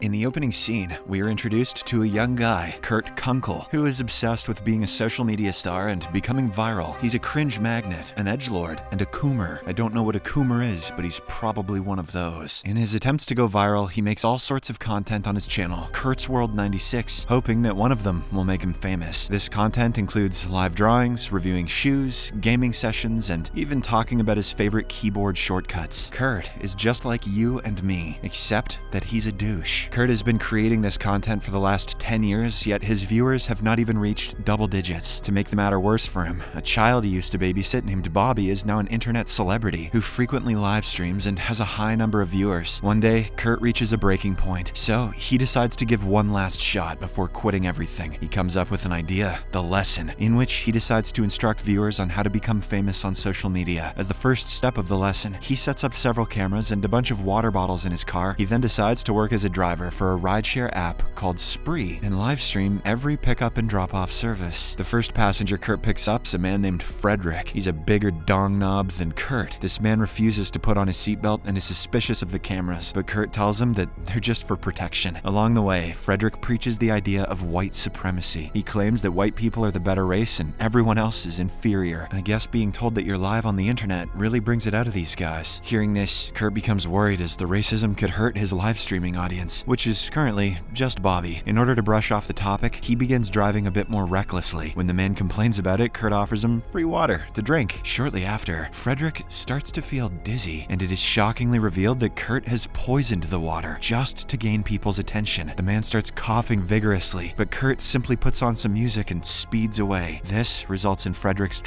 In the opening scene, we are introduced to a young guy, Kunkle, who is obsessed with being a social media star and becoming viral. He's a cringe magnet, an edgelord, and a coomer. I don't know what a coomer is, but he's probably one of those. In his attempts to go viral, he makes all sorts of content on his channel, Kurt's World 96, hoping that one of them will make him famous. This content includes live drawings, reviewing shoes, gaming sessions, and even talking about his favorite keyboard shortcuts. Kurt is just like you and me, except that he's a douche. Kurt has been creating this content for the last 10 years, yet his viewers have not even reached double digits. To make the matter worse for him, a child he used to babysit named Bobby is now an internet celebrity who frequently live streams and has a high number of viewers. One day, Kurt reaches a breaking point, so he decides to give one last shot before quitting everything. He comes up with an idea, The Lesson, in which he decides to instruct viewers on how to become famous on social media. As the first step of the lesson, he sets up several cameras and a bunch of water bottles in his car. He then decides to work as a driver for a rideshare app called Spree and live stream every pickup and drop-off service. The first passenger Kurt picks up is a man named Frederick. He's a bigger dong knob than Kurt. This man refuses to put on his seatbelt and is suspicious of the cameras, but Kurt tells him that they're just for protection. Along the way, Frederick preaches the idea of white supremacy. He claims that white people are the better race and everyone else is inferior. I guess being told that you're live on the internet really brings it out of these guys. Hearing this, Kurt becomes worried as the racism could hurt his live streaming audience, which is currently just Bobby. In order to brush off the topic, he begins driving a bit more recklessly. When the man complains about it, Kurt offers him free water to drink. Shortly after, Frederick starts to feel dizzy, and it is shockingly revealed that Kurt has poisoned the water just to gain people's attention. The man starts coughing vigorously, but Kurt simply puts on some music and speeds away. This results in Frederick's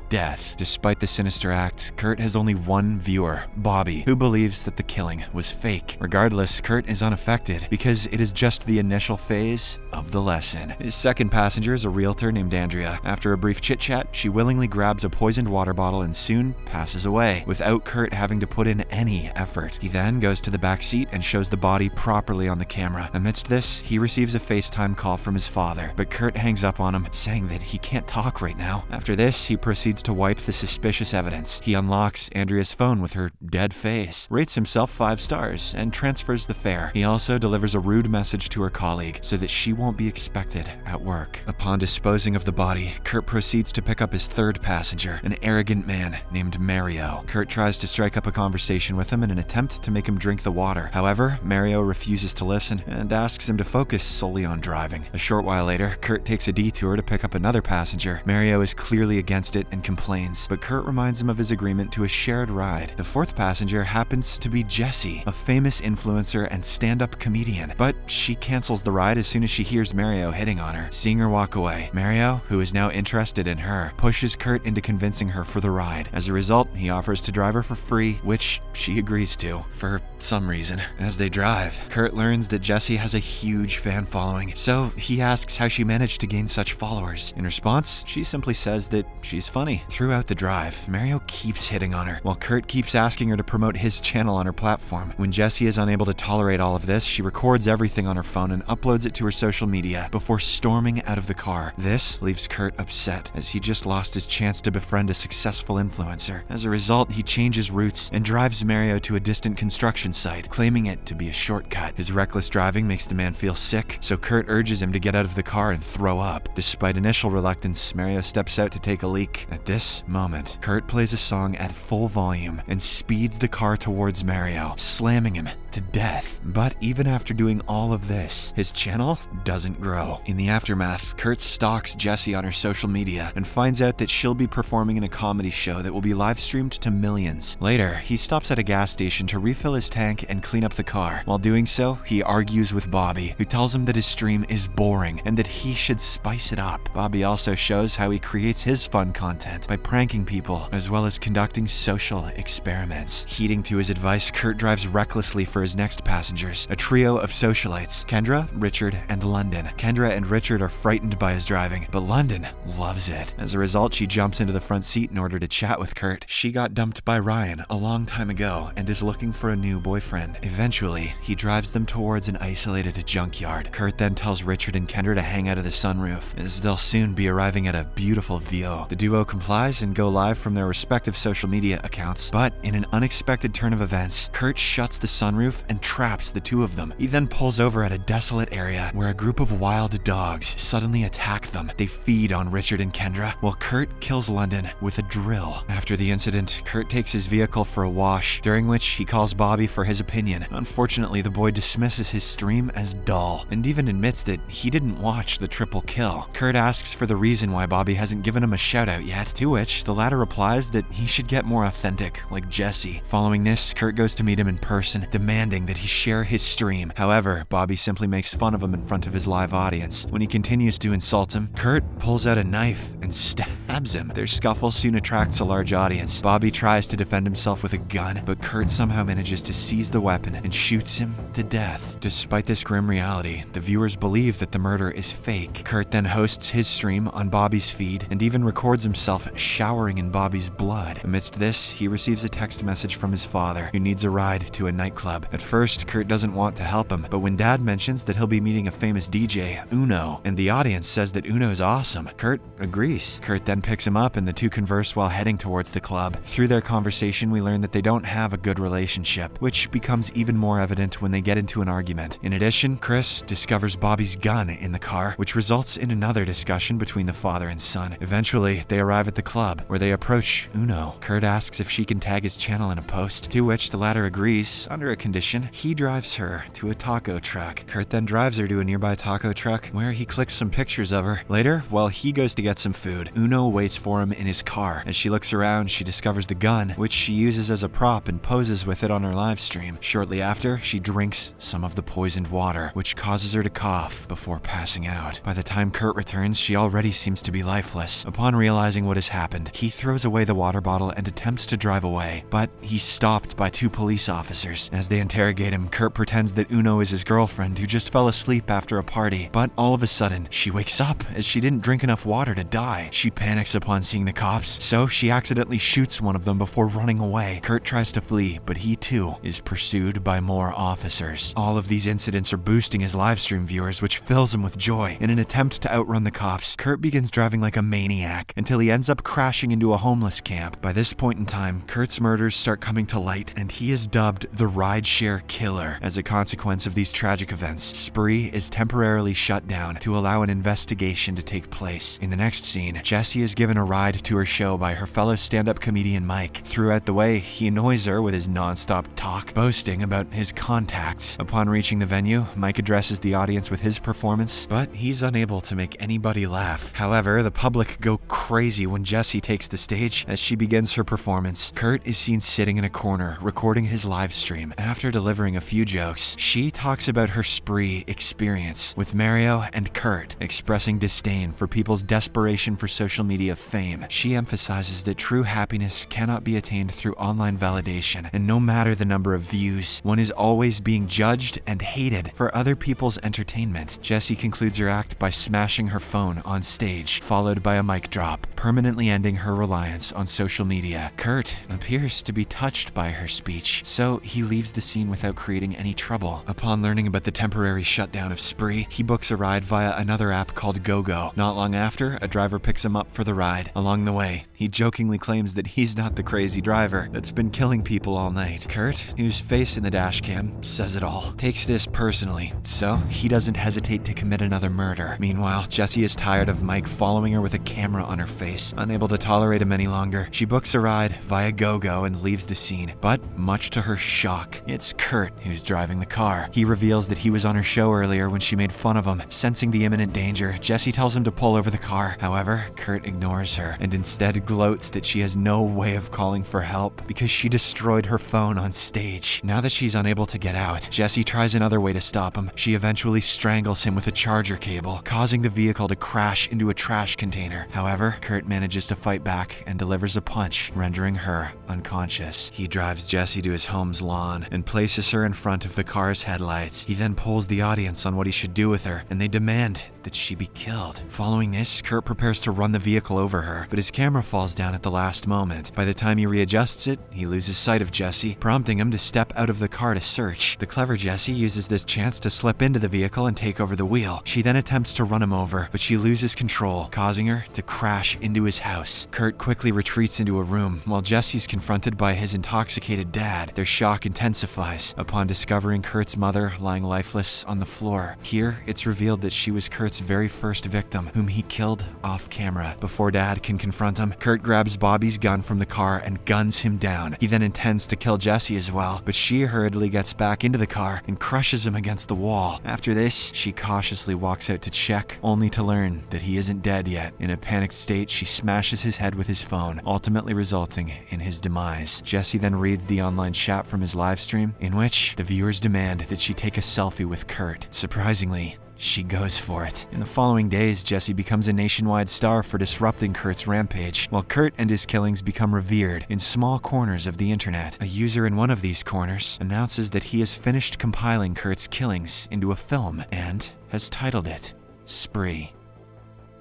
death. Despite the sinister act, Kurt has only one viewer, Bobby, who believes that the killing was fake. Regardless, Kurt is unaffected because it is just the initial phase of the lesson. His second passenger is a realtor named Andrea. After a brief chit-chat, she willingly grabs a poisoned water bottle and soon passes away, without Kurt having to put in any effort. He then goes to the back seat and shows the body properly on the camera. Amidst this, he receives a FaceTime call from his father, but Kurt hangs up on him, saying that he can't talk right now. After this, he proceeds to wipe the suspicious evidence. He unlocks Andrea's phone with her dead face, rates himself 5 stars, and transfers the fare. He also delivers a rude message to her colleague so that she won't be expected at work. Upon disposing of the body, Kurt proceeds to pick up his third passenger, an arrogant man named Mario. Kurt tries to strike up a conversation with him in an attempt to make him drink the water. However, Mario refuses to listen and asks him to focus solely on driving. A short while later, Kurt takes a detour to pick up another passenger. Mario is clearly against it and complains, but Kurt reminds him of his agreement to a shared ride. The fourth passenger happens to be Jessie, a famous influencer and stand-up comedian, but she cancels the ride as soon as she hears Mario hitting on her. Seeing her walk away, Mario, who is now interested in her, pushes Kurt into convincing her for the ride. As a result, he offers to drive her for free, which she agrees to, for some reason. As they drive, Kurt learns that Jessie has a huge fan following, so he asks how she managed to gain such followers. In response, she simply says that she's funny. Throughout the drive, Mario keeps hitting on her, while Kurt keeps asking her to promote his channel on her platform. When Jessie is unable to tolerate all of this, she records everything on her phone and uploads it to her social media before storming out of the car. This leaves Kurt upset, as he just lost his chance to befriend a successful influencer. As a result, he changes routes and drives Mario to a distant construction site, claiming it to be a shortcut. His reckless driving makes the man feel sick, so Kurt urges him to get out of the car and throw up. Despite initial reluctance, Mario steps out to take a leak. At this moment, Kurt plays a song at full volume and speeds the car towards Mario, slamming him to death. But even after doing all of this, his channel doesn't grow. In the aftermath, Kurt stalks Jessie on her social media and finds out that she'll be performing in a comedy show that will be live streamed to millions. Later, he stops at a gas station to refill his tank and clean up the car. While doing so, he argues with Bobby, who tells him that his stream is boring and that he should spice it up. Bobby also shows how he creates his fun content by pranking people, as well as conducting social experiments. Heeding to his advice, Kurt drives recklessly for his next passengers, a trio of socialites, Kendra, Richard, and London. Kendra and Richard are frightened by his driving, but London loves it. As a result, she jumps into the front seat in order to chat with Kurt. She got dumped by Ryan a long time ago and is looking for a new boyfriend. Eventually, he drives them towards an isolated junkyard. Kurt then tells Richard and Kendra to hang out of the sunroof, as they'll soon be arriving at a beautiful view. The duo complies and go live from their respective social media accounts, but in an unexpected turn of events, Kurt shuts the sunroof sunroof and traps the two of them. He then pulls over at a desolate area where a group of wild dogs suddenly attack them. They feed on Richard and Kendra, while Kurt kills London with a drill. After the incident, Kurt takes his vehicle for a wash, during which he calls Bobby for his opinion. Unfortunately, the boy dismisses his stream as dull, and even admits that he didn't watch the triple kill. Kurt asks for the reason why Bobby hasn't given him a shout out yet, to which the latter replies that he should get more authentic, like Jesse. Following this, Kurt goes to meet him in person, demanding that he share his stream. However, Bobby simply makes fun of him in front of his live audience. When he continues to insult him, Kurt pulls out a knife and stabs him. Their scuffle soon attracts a large audience. Bobby tries to defend himself with a gun, but Kurt somehow manages to seize the weapon and shoots him to death. Despite this grim reality, the viewers believe that the murder is fake. Kurt then hosts his stream on Bobby's feed and even records himself showering in Bobby's blood. Amidst this, he receives a text message from his father, who needs a ride to a nightclub. At first, Kurt doesn't want to help him, but when Dad mentions that he'll be meeting a famous DJ, Uno, and the audience says that Uno's awesome, Kurt agrees. Kurt then picks him up and the two converse while heading towards the club. Through their conversation, we learn that they don't have a good relationship, which becomes even more evident when they get into an argument. In addition, Chris discovers Bobby's gun in the car, which results in another discussion between the father and son. Eventually, they arrive at the club, where they approach Uno. Kurt asks if she can tag his channel in a post, to which the latter agrees, under a condition. He drives her to a taco truck. Kurt then drives her to a nearby taco truck, where he clicks some pictures of her. Later, while he goes to get some food, Uno waits for him in his car. As she looks around, she discovers the gun, which she uses as a prop and poses with it on her live stream. Shortly after, she drinks some of the poisoned water, which causes her to cough before passing out. By the time Kurt returns, she already seems to be lifeless. Upon realizing what has happened, he throws away the water bottle and attempts to drive away, but he's stopped by two police officers. As they interrogate him, Kurt pretends that Uno is his girlfriend who just fell asleep after a party, but all of a sudden, she wakes up as she didn't drink enough water to die. She panics upon seeing the cops, so she accidentally shoots one of them before running away. Kurt tries to flee, but he too is pursued by more officers. All of these incidents are boosting his livestream viewers, which fills him with joy. In an attempt to outrun the cops, Kurt begins driving like a maniac until he ends up crashing into a homeless camp. By this point in time, Kurt's murders start coming to light, and he is dubbed the rideshare killer. As a consequence of these tragic events, Spree is temporarily shut down to allow an investigation to take place. In the next scene, Jessie is given a ride to her show by her fellow stand-up comedian Mike. Throughout the way, he annoys her with his non-stop talk, boasting about his contacts. Upon reaching the venue, Mike addresses the audience with his performance, but he's unable to make anybody laugh. However, the public go crazy when Jessie takes the stage. As she begins her performance, Kurt is seen sitting in a corner, recording his live stream. After delivering a few jokes, she talks about her Spree experience with Mario and Kurt, expressing disdain for people's desperation for social media fame. She emphasizes that true happiness cannot be attained through online validation, and no matter the number of views, one is always being judged and hated for other people's entertainment. Jessie concludes her act by smashing her phone on stage, followed by a mic drop, permanently ending her reliance on social media. Kurt appears to be touched by her speech, so he leaves the scene without creating any trouble. Upon learning about the temporary shutdown of Spree, he books a ride via another app called GoGo. Not long after, a driver picks him up for the ride. Along the way, he jokingly claims that he's not the crazy driver that's been killing people all night. Kurt, whose face in the dashcam says it all, takes this personally, so he doesn't hesitate to commit another murder. Meanwhile, Jessie is tired of Mike following her with a camera on her face. Unable to tolerate him any longer, she books a ride via GoGo and leaves the scene. But much to her shock, it's Kurt who's driving the car. He reveals that he was on her show earlier when she made fun of him. Sensing the imminent danger, Jessie tells him to pull over the car. However, Kurt ignores her and instead gloats that she has no way of calling for help because she destroyed her phone on stage. Now that she's unable to get out, Jessie tries another way to stop him. She eventually strangles him with a charger cable, causing the vehicle to crash into a trash container. However, Kurt manages to fight back and delivers a punch, rendering her unconscious. He drives Jessie to his home's lawn and places her in front of the car's headlights. He then polls the audience on what he should do with her, and they demand that she be killed. Following this, Kurt prepares to run the vehicle over her, but his camera falls down at the last moment. By the time he readjusts it, he loses sight of Jesse, prompting him to step out of the car to search. The clever Jesse uses this chance to slip into the vehicle and take over the wheel. She then attempts to run him over, but she loses control, causing her to crash into his house. Kurt quickly retreats into a room, while Jesse's confronted by his intoxicated dad. Their shock intensifies upon discovering Kurt's mother lying lifeless on the floor. Here, it's revealed that she was Kurt's very first victim, whom he killed off camera. Before Dad can confront him, Kurt grabs Bobby's gun from the car and guns him down. He then intends to kill Jesse as well, but she hurriedly gets back into the car and crushes him against the wall. After this, she cautiously walks out to check, only to learn that he isn't dead yet. In a panicked state, she smashes his head with his phone, ultimately resulting in his demise. Jesse then reads the online chat from his live stream, in which the viewers demand that she take a selfie with Kurt. Surprisingly, she goes for it. In the following days, Jesse becomes a nationwide star for disrupting Kurt's rampage, while Kurt and his killings become revered in small corners of the internet. A user in one of these corners announces that he has finished compiling Kurt's killings into a film and has titled it Spree.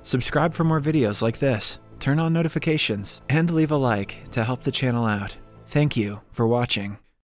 Subscribe for more videos like this, turn on notifications, and leave a like to help the channel out. Thank you for watching.